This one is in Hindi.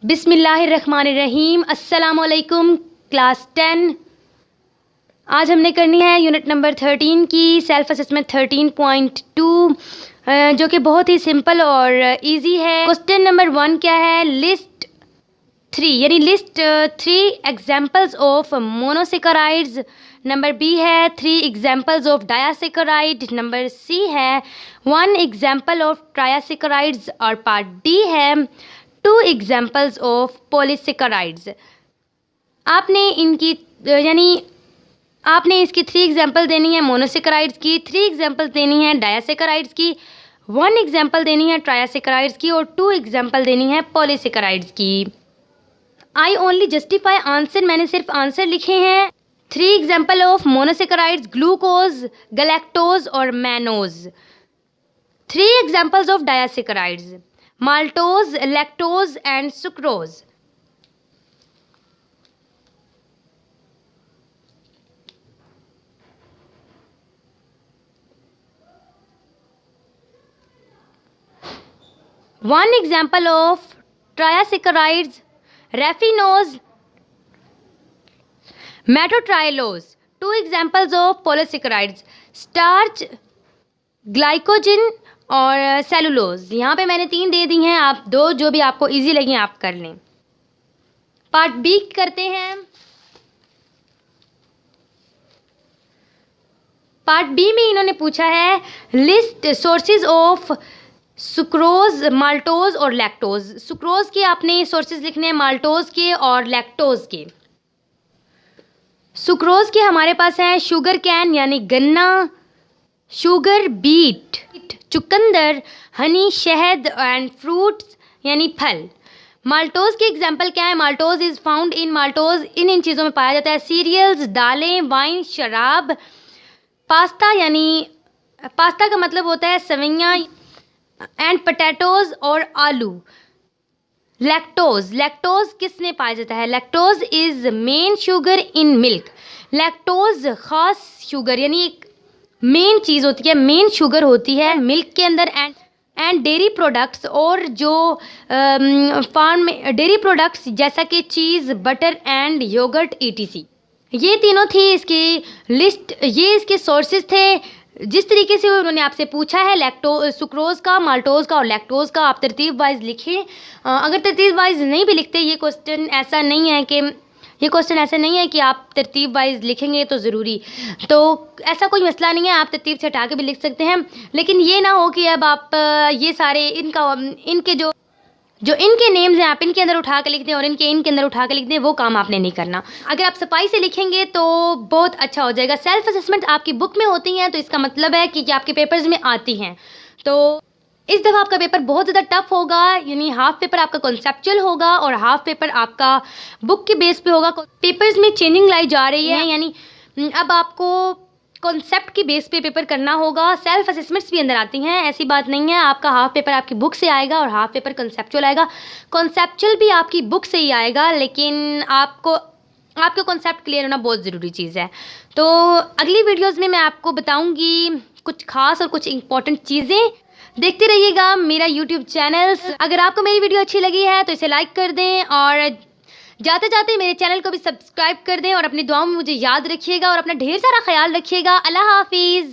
बिस्मिल्लाहिर्रहमानिर्रहीम। अस्सलामुअलैकुम क्लास 10। आज हमने करनी है यूनिट नंबर 13 की सेल्फ असेसमेंट 13.2 जो कि बहुत ही सिंपल और इजी है। क्वेश्चन नंबर 1 क्या है? List 3 examples of monosaccharides. Number B है 3 examples of disaccharide. Number C है 1 एग्जांपल ऑफ ट्रायासेकेराइड्स और पार्ट डी है 2 एग्जांपल्स ऑफ पॉलीसेकेराइड्स। आपने इसकी 3 एग्जांपल देनी है मोनोसेकेराइड्स की, 3 एग्जांपल देनी है डायासेकेराइड्स की, 1 एग्जांपल देनी है ट्रायासेकेराइड्स की और 2 एग्जांपल देनी है पॉलीसेकेराइड्स की। आई ओनली जस्टिफाई आंसर, मैंने सिर्फ आंसर लिखे हैं। 3 example of monosaccharides glucose, galactose और mannose. 3 examples of disaccharides maltose, lactose and sucrose. One example of triacylglycerides, raffinose, metotriolose. 2 examples of polysaccharides, starch, glycogen और सेलुलोज। यहाँ पे मैंने 3 दे दी हैं, आप 2 जो भी आपको इजी लगे आप कर लें। पार्ट बी करते हैं। पार्ट बी में इन्होंने पूछा है list sources of sucrose, maltose और लैक्टोज। सुक्रोज के आपने सोर्सेज लिखने हैं, माल्टोज के और लैक्टोज के। सुक्रोज के हमारे पास है शुगर कैन यानी गन्ना, शुगर बीट चुकंदर, हनी शहद एंड फ्रूट्स यानी फल। माल्टोज के एग्जाम्पल क्या है? Maltose is found in maltose, इन चीज़ों में पाया जाता है सीरियल्स, दालें, वाइन, शराब। पास्ता यानी पास्ता का मतलब होता है सवैयाँ एंड पोटैटोज और आलू। लैक्टोज, लैक्टोज किस में पाया जाता है? Lactose is main sugar in milk. Lactose खास शुगर यानी एक मेन चीज़ होती है, मेन शुगर होती है मिल्क के अंदर एंड डेयरी प्रोडक्ट्स और जो फार्म में डेयरी प्रोडक्ट्स जैसा कि चीज़, बटर एंड योगर्ट ETC। ये तीनों थी इसकी लिस्ट, ये इसके सोर्सेज थे। जिस तरीके से उन्होंने आपसे पूछा है सुक्रोज का, माल्टोज का और लैक्टोज का, आप तरतीब वाइज लिखें। अगर तरतीब वाइज नहीं भी लिखते, ये क्वेश्चन ऐसा नहीं है कि आप तरतीब वाइज लिखेंगे तो ज़रूरी, तो ऐसा कोई मसला नहीं है, आप तरतीब से हटा के भी लिख सकते हैं। लेकिन ये ना हो कि अब आप ये सारे इनके जो इनके नेम्स हैं आप इनके अंदर उठा के लिख दें और इनके अंदर उठा के लिख दें, वो काम आपने नहीं करना। अगर आप सफाई से लिखेंगे तो बहुत अच्छा हो जाएगा। सेल्फ असेसमेंट आपकी बुक में होती हैं तो इसका मतलब है कि आपके पेपर्स में आती हैं। तो इस दफ़ा आपका पेपर बहुत ज़्यादा टफ होगा, यानी हाफ पेपर आपका कॉन्सेप्चुअल होगा और हाफ पेपर आपका बुक के बेस पे होगा। पेपर्स में चेंजिंग लाई जा रही है, यानी अब आपको कॉन्सेप्ट की बेस पे पेपर करना होगा। सेल्फ असेसमेंट्स भी अंदर आती हैं, ऐसी बात नहीं है। आपका हाफ पेपर आपकी बुक से आएगा और हाफ पेपर कॉन्सेप्चुअल आएगा। कॉन्सेप्चुअल भी आपकी बुक से ही आएगा, लेकिन आपको कॉन्सेप्ट क्लियर होना बहुत ज़रूरी चीज़ है। तो अगली वीडियोज़ में मैं आपको बताऊँगी कुछ खास और कुछ इंपॉर्टेंट चीज़ें। देखते रहिएगा मेरा YouTube चैनल। अगर आपको मेरी वीडियो अच्छी लगी है तो इसे लाइक कर दें और जाते जाते मेरे चैनल को भी सब्सक्राइब कर दें और अपनी दुआओं में मुझे याद रखिएगा और अपना ढेर सारा ख्याल रखिएगा। अल्लाह हाफिज़।